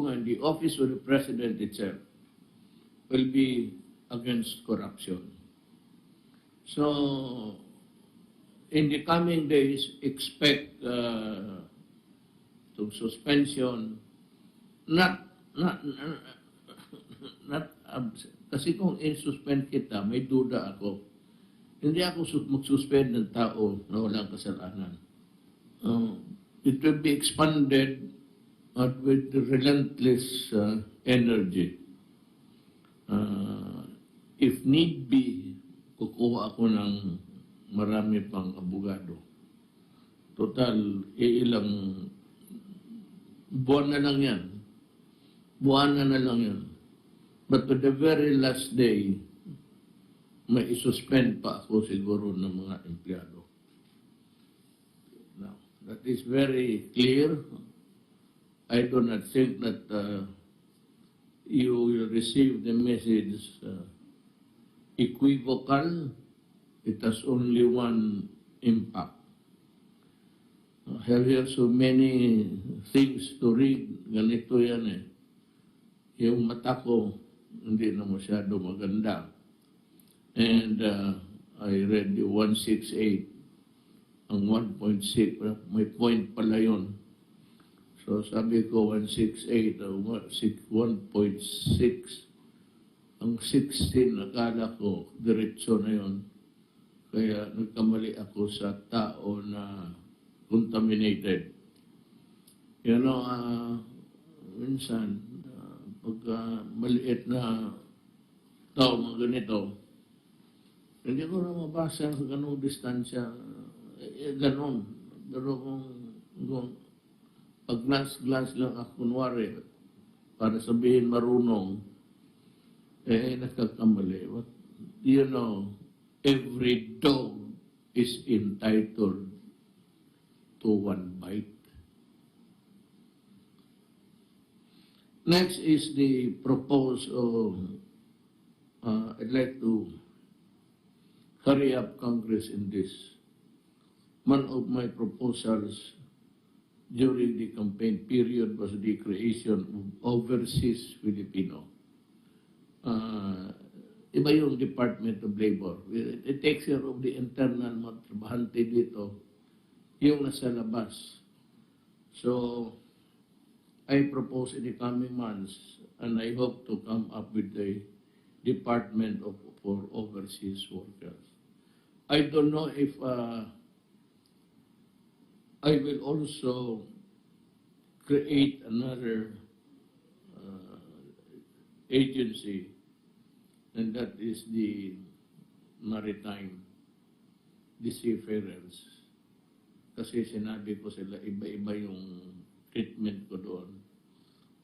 the office of the president itself will be against corruption. So, in the coming days, expect to suspension, not, kasi kung i-suspend kita, may duda ako. Hindi ako mag-suspend ng tao na walang kasalanan. It will be expanded with relentless energy. If need be, kukuha ako ng marami pang abogado. Total, ilang buwan na lang yan. Buwanan na lang yan. But to the very last day, may isuspend pa ako siguro ng mga empleyado. Now, that is very clear. I do not think that you will receive the message equivocal. It has only one impact. I have here so many things to read. Ganito yan eh. Yung mata ko, hindi na masyado maganda. And I read the 168. Ang 1.6, may point pala yun. So sabi ko 168, 1.6. Ang 16, akala ko, diretso na yun. Kaya nagkamali ako sa tao na contaminated. You know, minsan, pag maliit na tao, mga ganito, hindi ko na mabasa sa ganong distansya. Ganon. Pero kung pag glass lang ako, kunwari, para sabihin marunong, nagkakamali. But, you know, every dog is entitled to one bite. Next is the proposal. I'd like to hurry up Congress in this. One of my proposals during the campaign period was the creation of overseas Filipino. Iba yung Department of Labor. It takes care of the internal mga trabahante dito, yung nasa labas. So, I propose in the coming months, and I hope to come up with the Department for Overseas Workers. I don't know if I will also create another agency, and that is the maritime, the seafarers. Kasi sinabi ko sila, iba-iba yung treatment ko doon.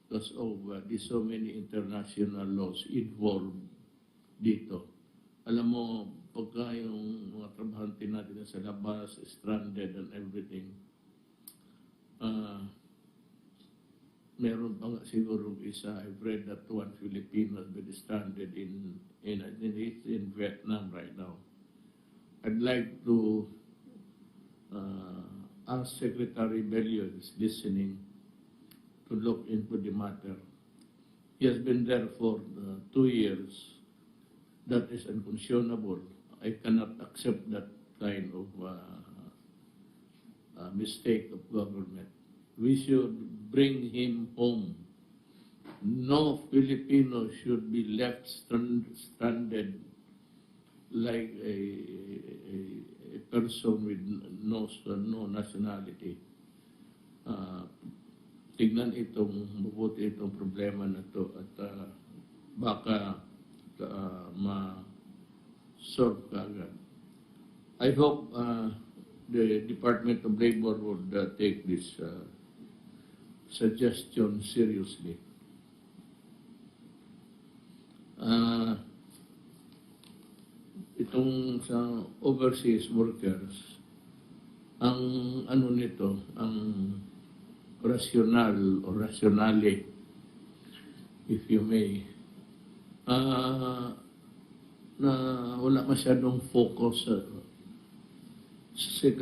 Because of there's so many international laws involved dito. Alam mo, pagka yung mga trabahante natin sa labas, stranded and everything, meron pa nga siguro isa, I've read that one Filipino has been stranded in Vietnam right now. I'd like to ask Secretary Bello is listening to look into the matter. He has been there for 2 years. That is unconscionable. I cannot accept that kind of mistake of government. We should bring him home. No Filipino should be left stranded like a person with no nationality. Tignan mabuti itong problema na to at baka ma-solve agad. I hope the Department of Labor would take this suggestion seriously. Itong sa overseas workers, ang ano nito, ang rational o rationale, if you may, na wala masyadong focus sa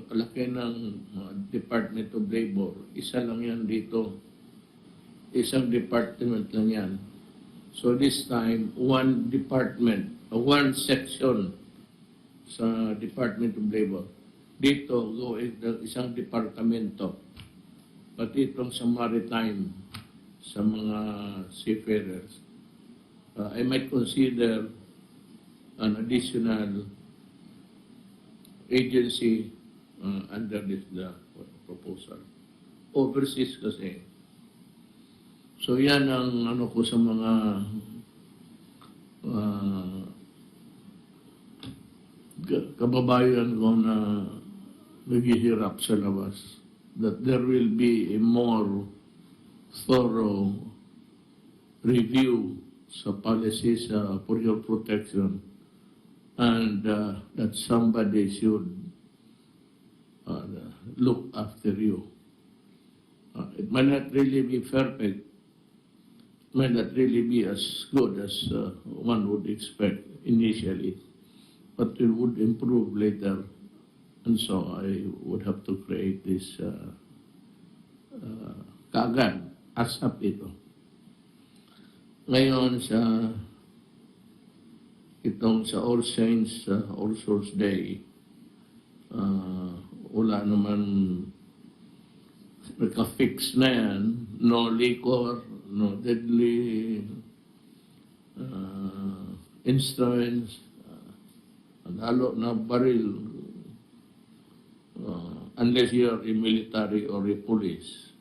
kalaki ng Department of Labor. Isa lang yan dito. isang department lang yan. So this time, one department, one section sa Department of Labor. Dito, isang departamento. Pati itong sa maritime, sa mga seafarers. I might consider an additional agency under this proposal. Overseas kasi. So yan ang ano ko sa mga kababayan ko na naghihirap sa labas. That there will be a more thorough review sa policies for your protection, and that somebody should look after you. It might not really be perfect, it might not really be as good as one would expect initially, but it would improve later. And so I would have to create this kaagad, ASAP ito. Ngayon sa All Saints, All Souls Day, wala naman naka-fix na yan, no liquor, no deadly instruments, lalo na baril, unless you're a military or a police.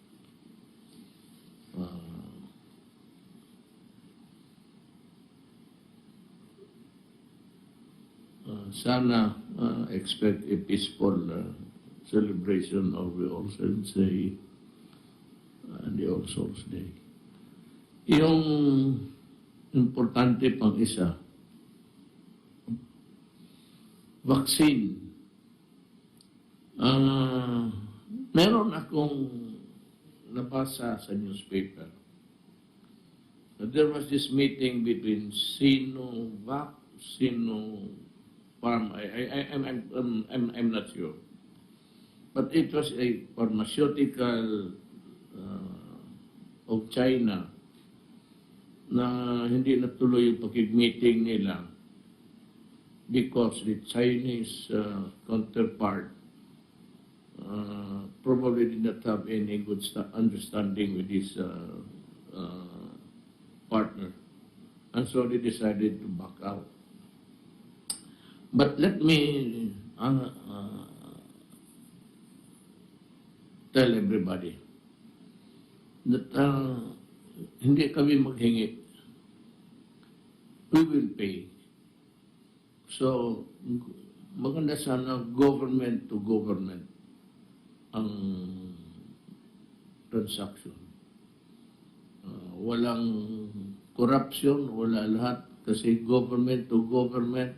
Sana expect a peaceful celebration of the All Saints Day and the All Souls Day. Yung importante pang isa, vaccine. Meron akong nabasa sa newspaper. There was this meeting between Sinovac, Sinopharm. I'm not sure, but it was a pharmaceutical of China na hindi natuloy yung pakig-meeting nila because the Chinese counterpart probably did not have any good understanding with his partner. And so they decided to back out. But let me tell everybody that hindi kami maghingi. We will pay. So, maganda sana government to government ang transaction. Walang corruption, wala lahat. Kasi government to government,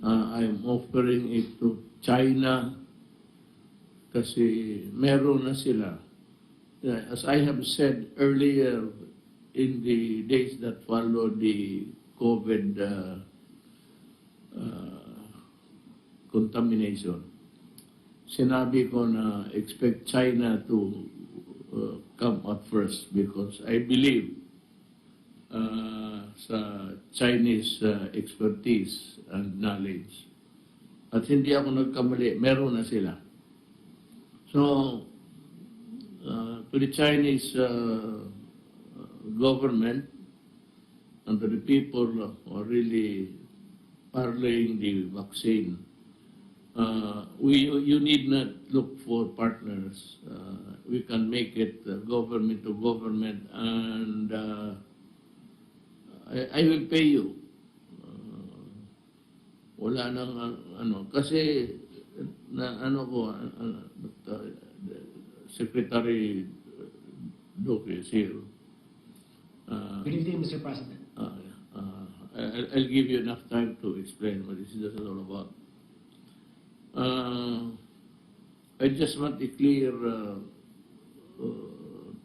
I'm offering it to China kasi meron na sila. As I have said earlier in the days that followed the COVID contamination, sinabi ko na expect China to come up first because I believe sa Chinese expertise and knowledge. At hindi ako nagkamali, meron na sila. So, to the Chinese government and to the people who are really parlaying the vaccine, you need not look for partners. We can make it government to government, and I will pay you. Wala nang kasi Secretary Duque is here. Good evening, Mr. President. I'll give you enough time to explain what this is all about. I just want a clear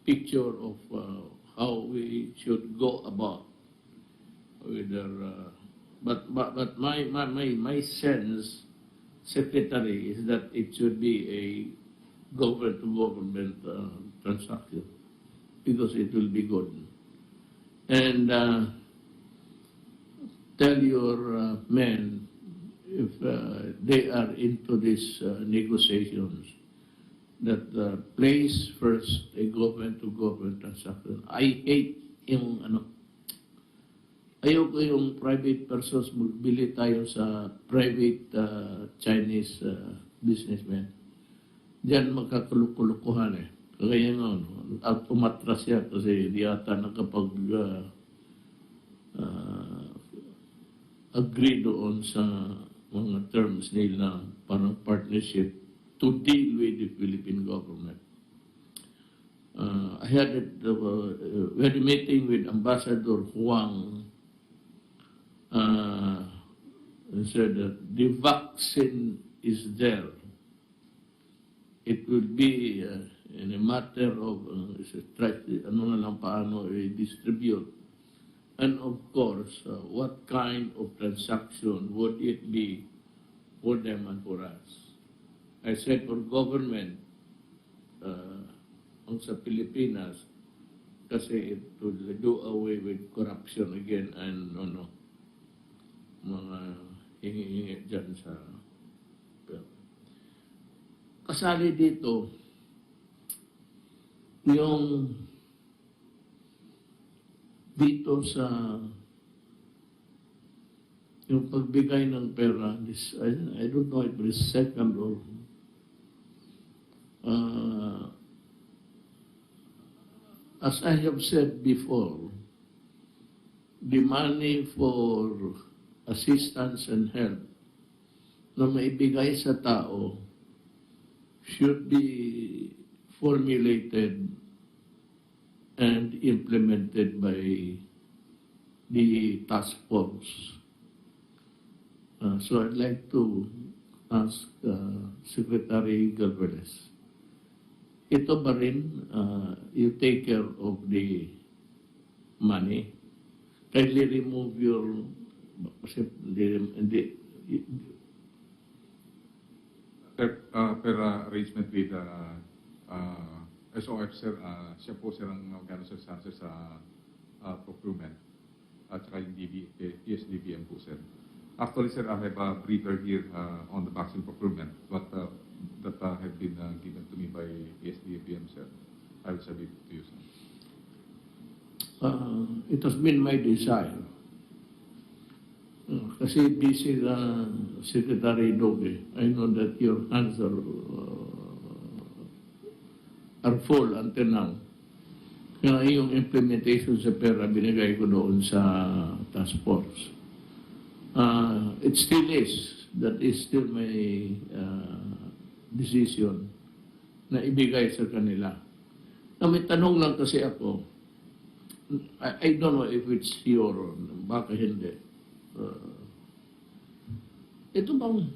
picture of how we should go about with our. But my sense, Secretary, is that it should be a government to government transaction. because it will be good. And tell your men if they are into these negotiations that place first a government-to-government transaction. I hate yung ayaw ko yung private persons magbili tayo sa private Chinese businessmen. Diyan magkakulukulukuhan eh. Kaya nga, at umatras siya kasi di ata nakapag agree doon sa mga terms nila parang partnership to deal with the Philippine government. I had we had a meeting with Ambassador Huang. Said that the vaccine is there. It will be in a matter of distribute. And of course, what kind of transaction would it be for them and for us? I said for government, sa Pilipinas, kasi it will do away with corruption again and mga hingi-hingi dyan sa kasali dito yung dito sa yung pagbigay ng pera, this, I don't know if it is second or as I have said before, the money for assistance and help na maibigay sa tao should be formulated and implemented by the task force. So I'd like to ask Secretary Galvez, ito ba rin you take care of the money? Kindly remove your per arrangement with SOF, sir, siya po sir ang mag-ano sa procurement at saka yung ESDBM po, sir. Actually, sir, I have a briefer here on the vaccine procurement, but that have been given to me by ESDBM, sir. I will submit to you, sir. It has been my desire. Kasi busy Secretary Doge. I know that your hands are full until now. Kaya yung implementation sa pera, binigay ko doon sa task force. It still is. That is still my decision na ibigay sa kanila. Na may tanong lang kasi ako, I don't know if it's your, baka hindi. Ito bang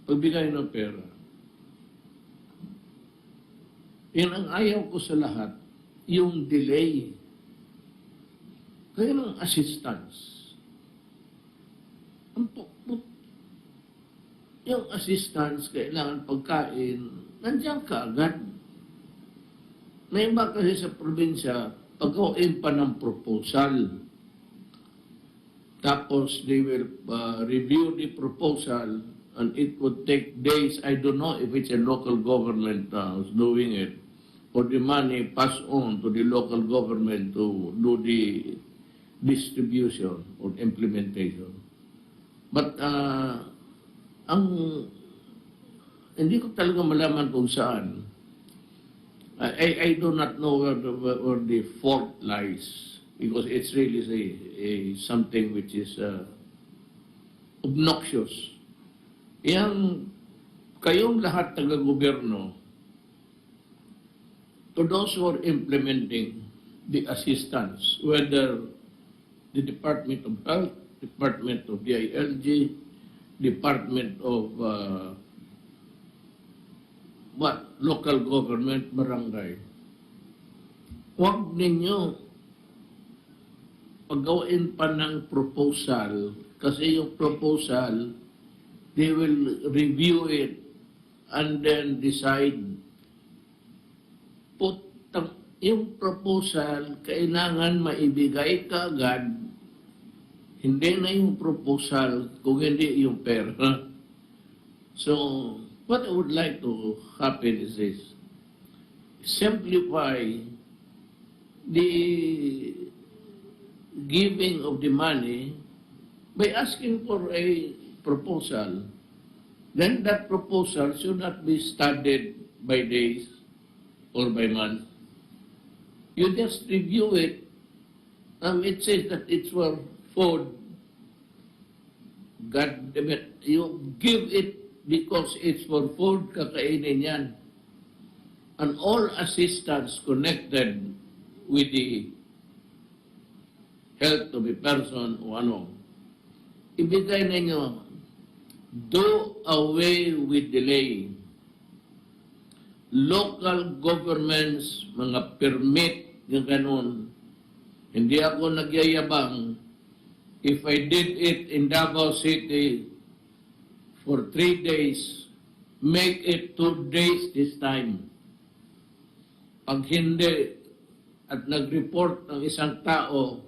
pagbigay ng pera, yan ang ayaw ko sa lahat, yung delay. Kaya ng assistance. Yung assistance, kailangan pagkain, nandiyan ka agad. May iba kasi sa probinsya, pag-gawin pa ng proposal. Tapos they will review the proposal and it would take days. I don't know if it's a local government doing it, for the money pass on to the local government to do the distribution or implementation. But hindi ko talaga malaman kung saan. I do not know where the fault lies, because it's really something which is obnoxious. Kayong lahat taga-gobyerno, to those who are implementing the assistance, whether the Department of Health, Department of DILG, Department of local government, barangay, huwag ninyo paggawain pa ng proposal, kasi yung proposal, they will review it and then decide. Putang yung proposal, kailangan maibigay ka agad, hindi na yung proposal, kung hindi yung pera. So, what I would like to happen is this. Simplify the giving of the money by asking for a proposal. Then that proposal should not be studied by days or by months. You just review it. It says that it's for food. God damn it. You give it because it's for food, kakainin yan. And all assistance connected with the health of a person o ano, ibigay ninyo, do away with delay. Local governments, mga permit, yung ganun. Hindi ako nagyayabang. If I did it in Davao City for 3 days, make it 2 days this time. Pag hindi, at nag-report ng isang tao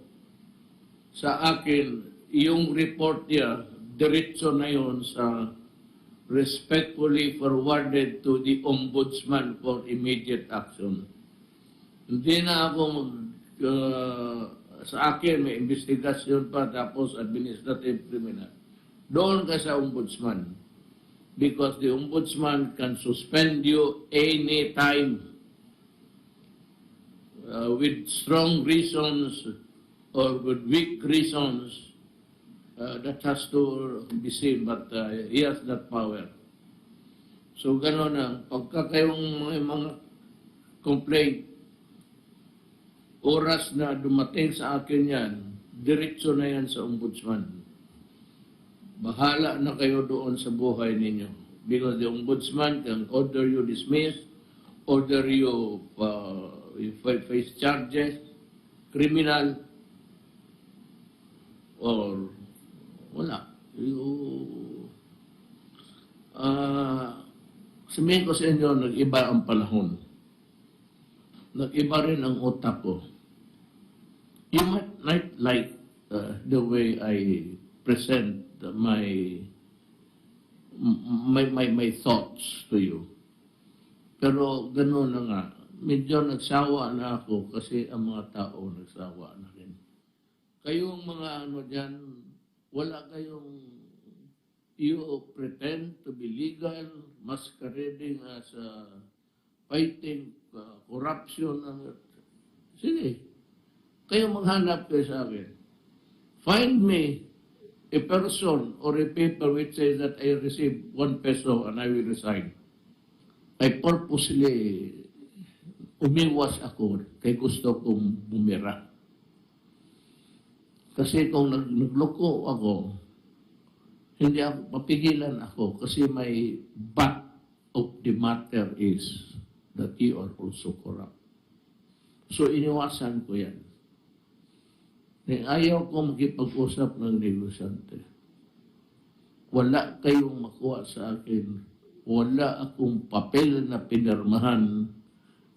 sa akin, yung report niya, diretso na yun sa respectfully forwarded to the Ombudsman for immediate action. Hindi na ako sa akin may investigasyon pa tapos administrative criminal. Doon ka sa Ombudsman. Because the Ombudsman can suspend you anytime with strong reasons or with weak reasons. That has to be seen, but he has that power. So, gano'n na. Pagka kayong mga complaint, oras na dumating sa akin yan, diretso na yan sa Ombudsman. Bahala na kayo doon sa buhay ninyo. Because the Ombudsman can order you dismissed, order you face charges, criminal, or wala. Sabihin ko sa inyo, nag-iba ang panahon. Nag-iba rin ang utak ko. You might not like the way I present my thoughts to you. Pero gano'n na nga. Medyo nagsawa na ako kasi ang mga tao nagsawa na rin. Kayong mga ano dyan, wala kayong, you pretend to be legal, masquerading as fighting corruption. Sige, kayo maghanap kayo sa akin. Find me a person or a paper which says that I received 1 peso and I will resign. I purposely umiwas ako kay gusto kong bumira. Kasi kung nagloko ako, hindi ako, papigilan ako kasi may but of the matter is that you are also corrupt. So, iniwasan ko yan. Ayaw ko makipag-usap ng negosyante. Wala kayong makuha sa akin. Wala akong papel na pinirmahan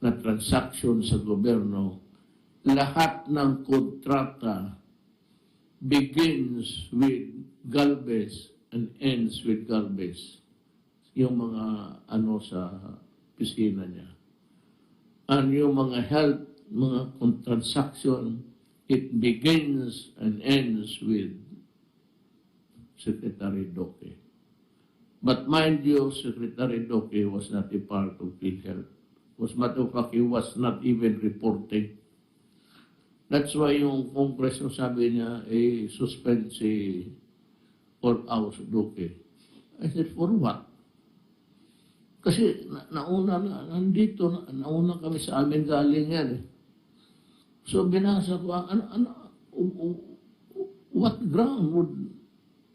na transaksyon sa gobyerno. Lahat ng kontrata begins with Galvez and ends with Galvez. Yung mga ano sa pisina niya. And yung mga health, mga transaction, it begins and ends with Secretary Doke. But mind you, Secretary Doke was not a part of PhilHealth. Was matter of fact, he was not even reporting. That's why yung Congress sabi niya, suspend si Paul Aus Duque. I said, for what? Kasi nauna kami sa amin galing yan eh. So binasa ko, what ground would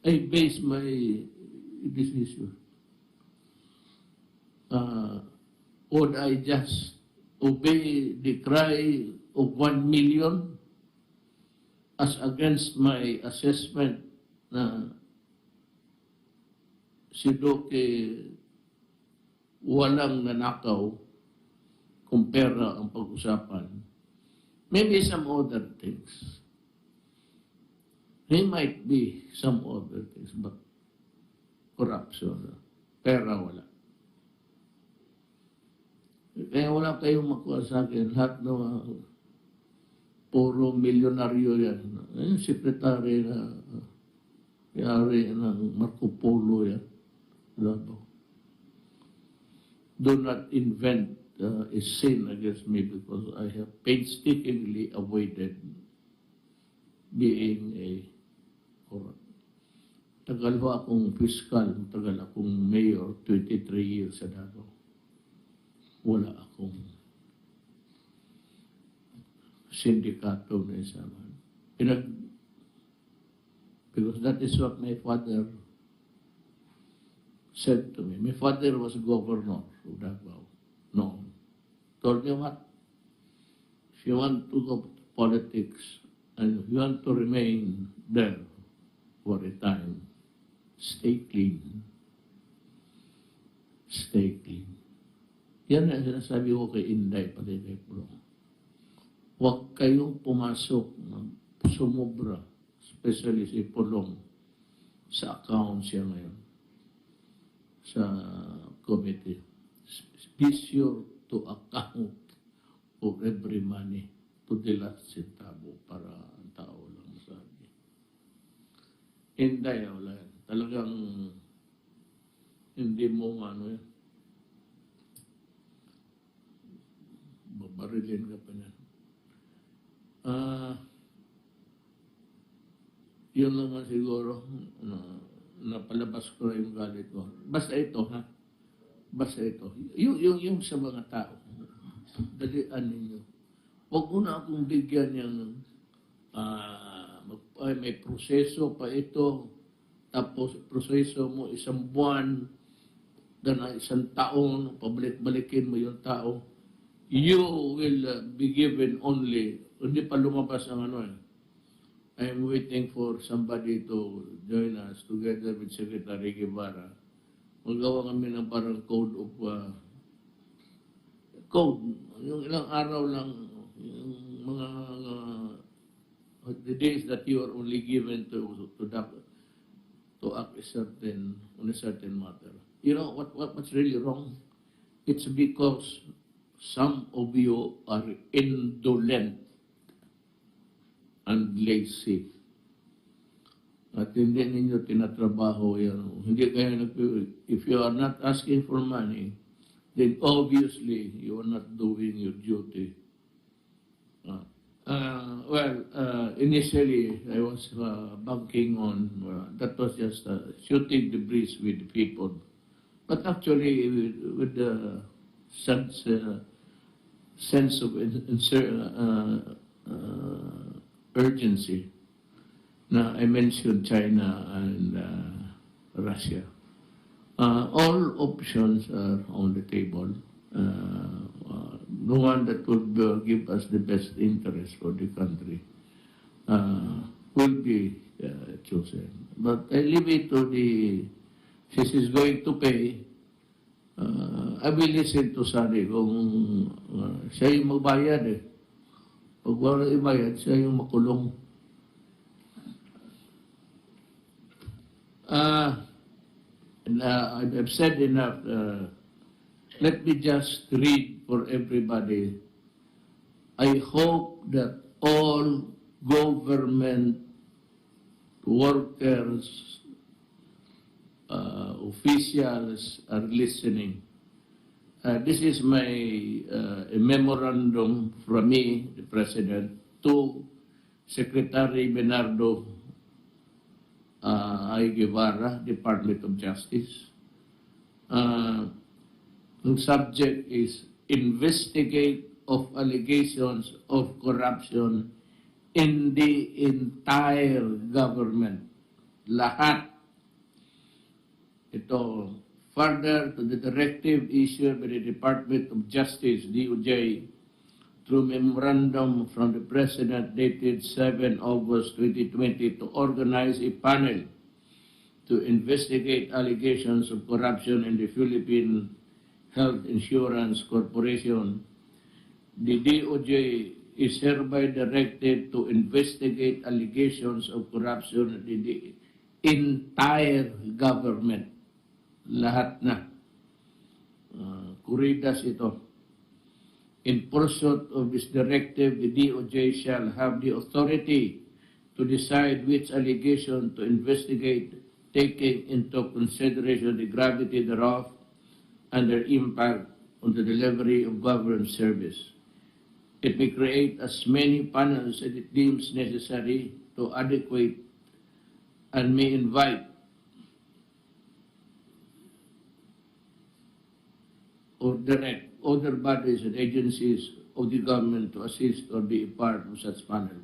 I base my decision? Would I just obey the cry of 1 million as against my assessment na si Duque walang nanakaw, kung pera ang pag-usapan, maybe some other things. There might be some other things, but corruption, pera wala. Kaya wala kayong makuha sa akin, lahat na puro milyonaryo yan. Yung sekretary na yari ng Marco Polo yan. Do not invent a sin against me because I have painstakingly avoided being a corrupt. Tagal ho akong fiscal, tagal akong mayor, 23 years sa Davao. Wala akong sindikato na isama. Because that is what my father said to me. My father was governor of Davao. No. Told me what? If you want to go to politics and if you want to remain there for a time, stay clean. Stay clean. Yan ang sinasabi ko kay Inday, pati kay Pro. Huwag kayong pumasok ng sumobra, especially si Pulong, sa account siya ngayon, sa committee. Be sure to account for every money to the last centavo para ang tao lang masabi. Inday, wala yan. Talagang hindi mo ano yan. Babarilin ka pa niyan. Yun naman siguro na napalabas ko na yung galit ko. Basta ito, ha? Basta ito. Yung sa mga tao, dalian ninyo. Huwag mo na akong bigyan yung may proseso pa ito, tapos proseso mo isang buwan, na isang taon, pabalik-balikin mo yung tao. You will be given only, hindi pa lumabas ang ano eh. I'm waiting for somebody to join us together with Secretary Guevara. Magawa kami ng parang code of yung ilang araw lang, yung mga the days that you are only given to act on a certain matter. You know what's really wrong? It's because some of you are indolent and lazy. At hindi ninyo tinatrabaho yan. Hindi kayo if you are not asking for money, then obviously you are not doing your duty. Initially I was banking on, that was just shooting the breeze with the people. But actually with the sense of urgency. Now, I mentioned China and Russia. All options are on the table. The one that would give us the best interest for the country will be chosen. But I leave it to since he's going to pay, I will listen to Sari kung siya yung magbayad eh. Pag wala ibayad, siya yung makulong. I've said enough. Let me just read for everybody. I hope that all government workers, officials are listening. This is my a memorandum from me, the President, to Secretary Bernardo I. Guevara, Department of Justice. The subject is investigate of allegations of corruption in the entire government. Lahat. Ito, further to the directive issued by the Department of Justice, DOJ, through memorandum from the President dated 7 August 2020 to organize a panel to investigate allegations of corruption in the Philippine Health Insurance Corporation the DOJ is hereby directed to investigate allegations of corruption in the entire government. Lahat na. Kuridas ito. In pursuit of this directive, the DOJ shall have the authority to decide which allegation to investigate, taking into consideration the gravity thereof and their impact on the delivery of government service. It may create as many panels as it deems necessary to adequate and may invite or direct other bodies and agencies of the government to assist or be a part of such panel.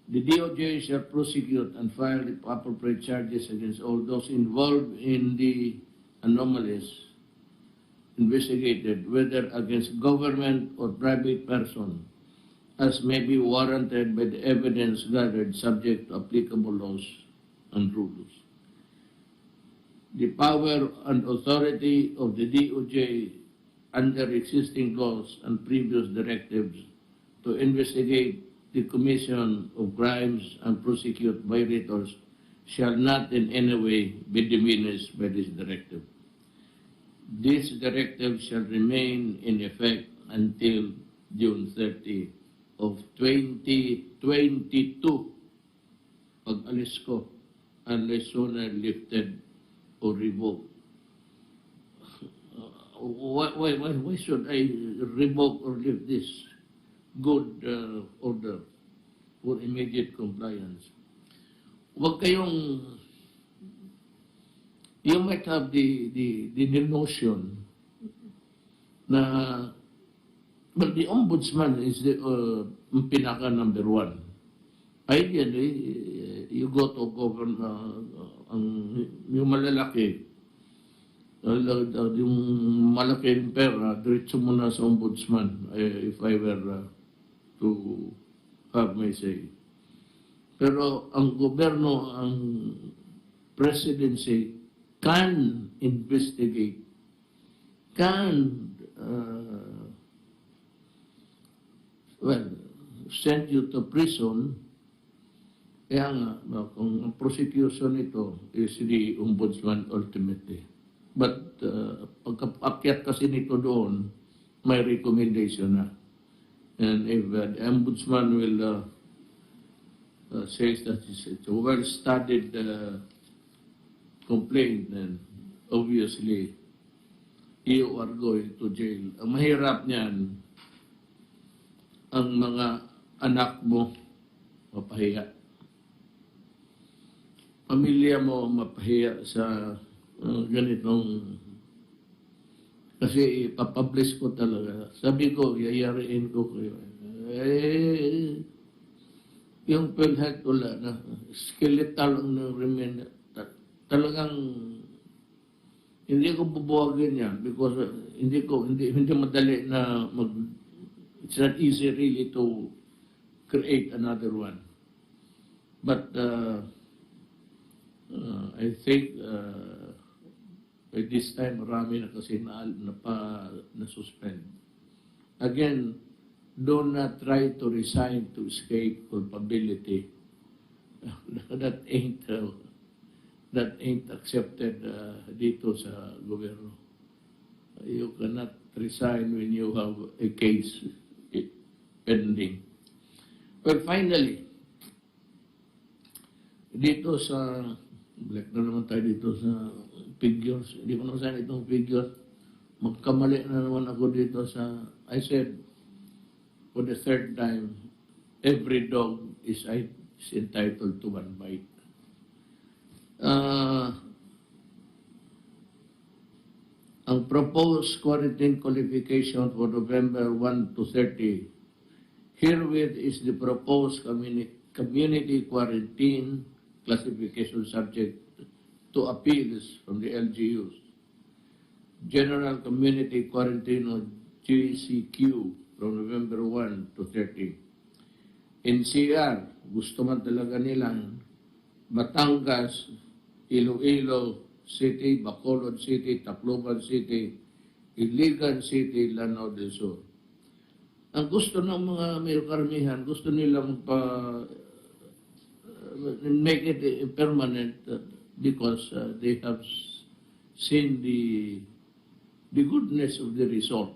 The DOJ shall prosecute and file the appropriate charges against all those involved in the anomalies investigated, whether against government or private person, as may be warranted by the evidence gathered subject to applicable laws and rules. The power and authority of the DOJ under existing laws and previous directives to investigate the commission of crimes and prosecute violators shall not in any way be diminished by this directive. This directive shall remain in effect until June 30 of 2022, pag-alis ko, unless sooner lifted or revoked. Why should I revoke or lift this good order for immediate compliance? Huwag kayong, you might have the notion na, but the ombudsman is the pinaka number one. Ideally, you go to government, yung malalaki, yung malaking pera, diretso mo na sa ombudsman, if I were to have my say. Pero ang gobyerno, ang presidency can investigate, can send you to prison. Kaya nga, kung ang prosecution ito is the ombudsman ultimately. But pagka-akyat kasi nito doon, may recommendation na. And if the ombudsman will say that it's a well-studied complaint, then obviously you are going to jail. Ang mahirap niyan, ang mga anak mo mapahiya. Pamilya mo mapahiya sa ganitong, kasi ipapublish ko talaga. Sabi ko, yayariin ko kayo. Yung PhilHealth wala na. Skeletal ang remain. Talagang hindi ko bubuwagin yan because hindi madali na it's not easy really to create another one. But I think by this time, marami na kasi na-suspend. Again, do not try to resign to escape culpability. That ain't accepted dito sa gobyerno. You cannot resign when you have a case pending. Well, finally, dito sa black na naman tayo dito sa figures. Hindi ko naman itong figures. Magkamali na naman ako dito sa, I said, for the third time, every dog is entitled to one bite. Ang proposed quarantine qualification for November 1 to 30, herewith is the proposed community quarantine classification subject to appeals from the LGUs. General Community Quarantine or GCQ from November 1 to 30. NCR, gusto man talaga nila, Batangas, Iloilo City, Bacolod City, Tacloban City, Iligan City, Lanao del Sur. ang gusto ng mga may karamihan, gusto nila make it permanent because they have seen the goodness of the result,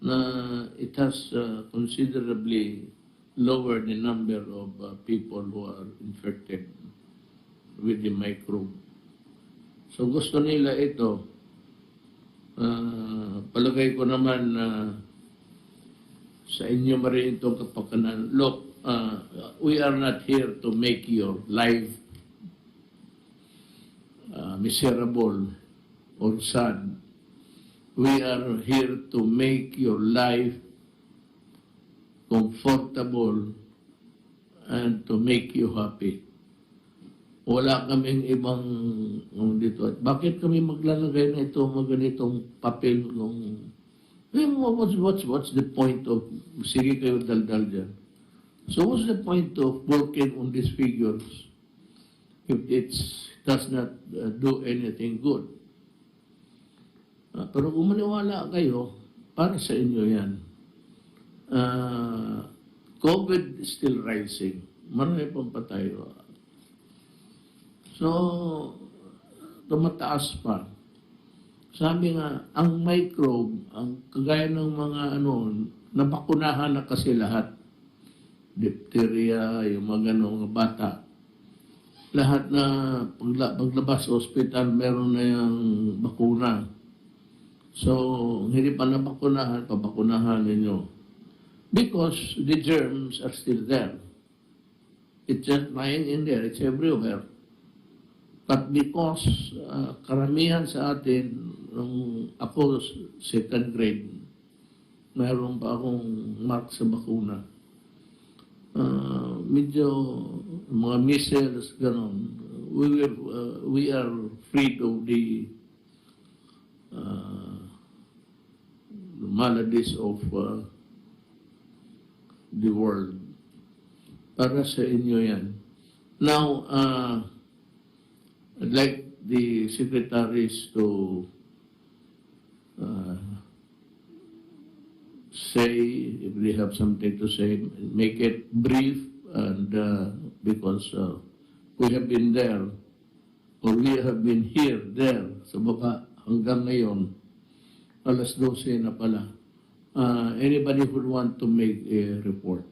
na it has considerably lowered the number of people who are infected with the microbe. So gusto nila ito. Palagay ko naman na sa inyo marin itong kapakanan. Look, we are not here to make your life miserable or sad. We are here to make your life comfortable and to make you happy. Wala kaming ibang dito. Bakit kami maglalagay na ito, mga ganitong papel what's the point of, sige kayo daldal dyan. So what's the point of working on these figures if it does not do anything good? Pero kung maniwala kayo, para sa inyo yan. COVID is still rising. Marami pang patay. So, tumataas pa. Sabi nga, ang microbe, ang kagaya ng mga nabakunahan na kasi lahat. Diphtheria, yung mga ganong bata. Lahat na paglabas sa ospital, meron na yung bakuna. So, hindi pa nabakunahan, pabakunahan ninyo. Because the germs are still there. It's just lying in there. It's everywhere. But because karamihan sa atin, nung ako second grade, mayroon pa akong mark sa bakuna. Medyo mga measles, gano'n. We are freed of the maladies of the world. Para sa inyo yan. Now, I'd like the secretaries to say, if they have something to say, make it brief, and because we have been there, or we have been here, there, sa baba, hanggang ngayon, alas 12 na pala. Anybody who would want to make a report?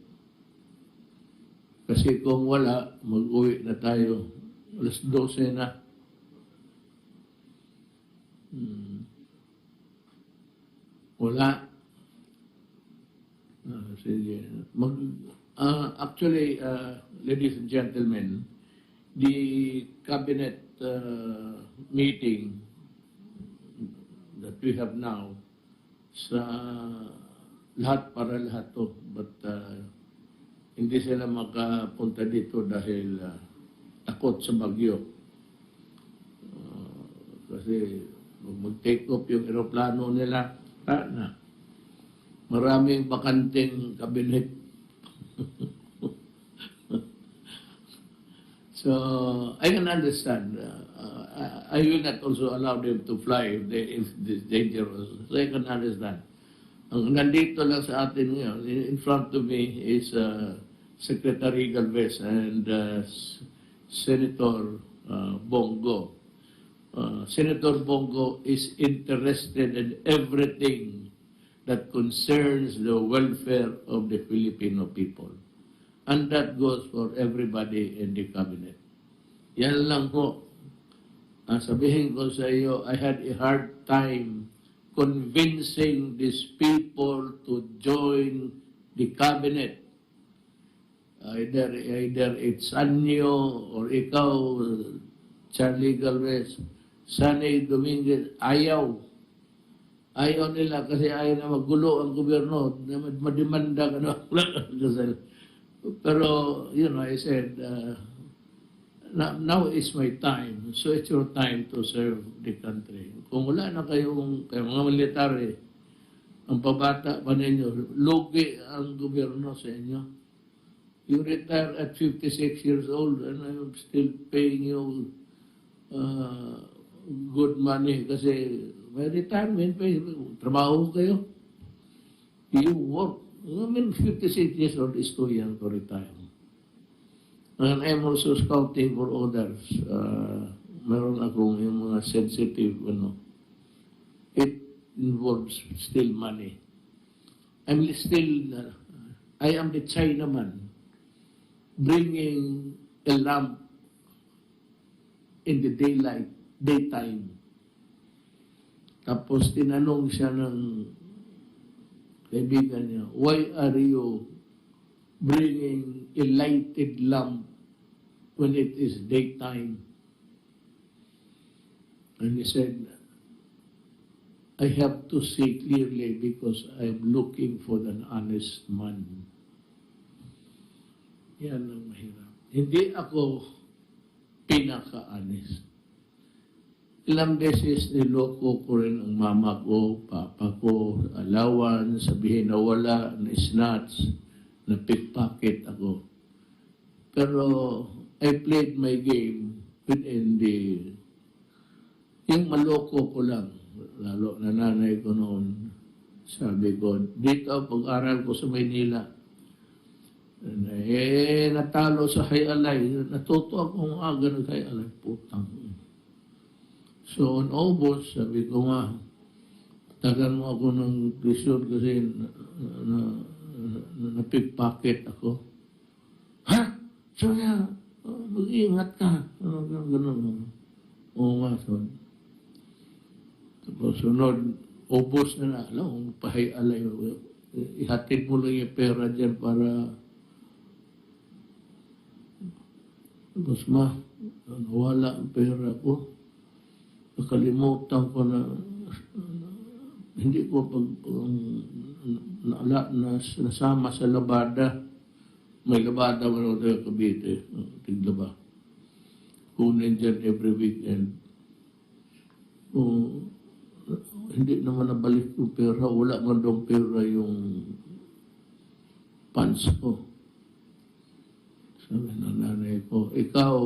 Kasi kung wala, mag-uwi na tayo. Alas 12 na. Wala. Sige. Actually, ladies and gentlemen, the cabinet meeting that we have now, sa lahat para lahat to, but hindi sila makapunta dito dahil takot sa bagyo. Kasi mag-take off yung aeroplano nila, na maraming bakanting kabinet. So, I can understand. I will not also allow them to fly if it's dangerous. So, I can understand. Ang nandito lang sa atin ngayon, in front of me is Secretary Galvez and Senator Bongo. Senator Bongo is interested in everything that concerns the welfare of the Filipino people. And that goes for everybody in the cabinet. Yan lang po. Sabihin ko sa iyo, I had a hard time convincing these people to join the cabinet. Either it's Anyo or ikaw, Charlie Galvez, Sanay Dominguez, ayaw. Ayaw nila kasi ayaw na magulo ang gobyerno, madimanda ka na. Pero, I said, now is my time. So it's your time to serve the country. Kung wala na kayong mga military, ang pabata pa ninyo, lugi ang gobyerno sa inyo. You retire at 56 years old and I'm still paying you good money kasi may retirement pay. Trabaho kayo. You work. I mean, 56 years old is too young to retire. And I'm also scouting for others. Meron akong yung mga sensitive, it involves still money. I am the Chinaman bringing a lamp in the daytime. Tapos tinanong siya ng kaibigan niya, why are you bringing a lighted lamp when it is daytime? And he said, I have to see clearly because I'm looking for an honest man. Yan ang mahirap. Hindi ako pinaka-honest. Ilang beses niloko ko rin ang mama ko, papa ko, alawan, sabihin na wala, na snatch, na pickpocket ako. Pero I played my game within yung maloko ko lang, lalo na nanay ko noon. Sabi ko, dito pag-aral ko sa Maynila, natalo sa Hayalay, natuto akong aga ng Hayalay, putang. So, on August, sabi ko nga, tagan mo ako ng tuition kasi na-pickpocket ako. Ha? So, mag-iingat ka. Ganun. Oo nga, so. Tapos, sunod, August na alam, pahay-alay. Ihatid mo lang yung pera dyan para tapos wala ang pera ko. Nakalimutan ko na hindi ko nasama sa labada. May labada mo tayo Cavite, tiglaba. Kunin dyan every weekend. Kung hindi naman nabalik yung pera, wala man daw pera yung pants ko. Sabi ng nanay ko, ikaw,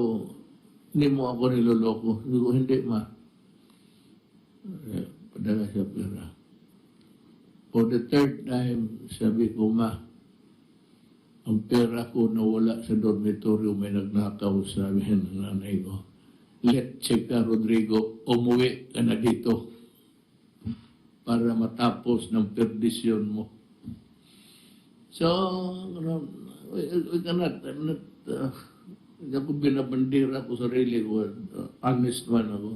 hindi mo ako niloloko. Sabi ko, hindi ma. Padala siya pera. For the third time, sabi ko, ma, ang pera ko nawala sa dormitorio, may nagnakaw, sabi ng nanay ko. Let's check ka, Rodrigo, umuwi ka na dito para matapos ng perdisyon mo. So, hindi ako binabandira ko sarili ko, honest man ako.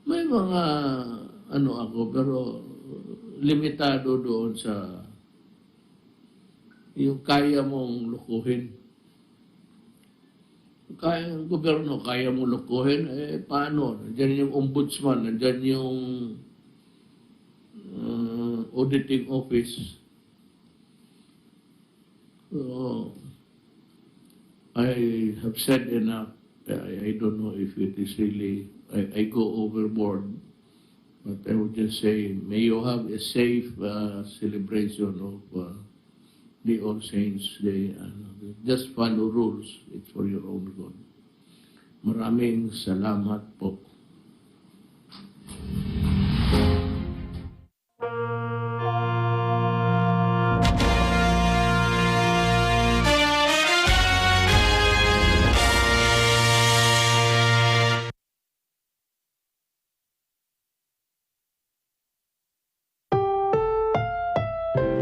May mga ako, pero limitado doon sa yung kaya mong lukuhin. Kaya ang gobyerno, kaya mong lukuhin, paano? Nandiyan yung ombudsman, nandiyan yung auditing office. So, I have said enough. I don't know if it is really, I go overboard. But I would just say, may you have a safe celebration of the All Saints Day. Just follow rules. It's for your own good. Maraming salamat po.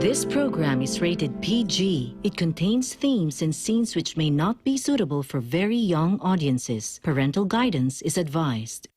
This program is rated PG. It contains themes and scenes which may not be suitable for very young audiences. Parental guidance is advised.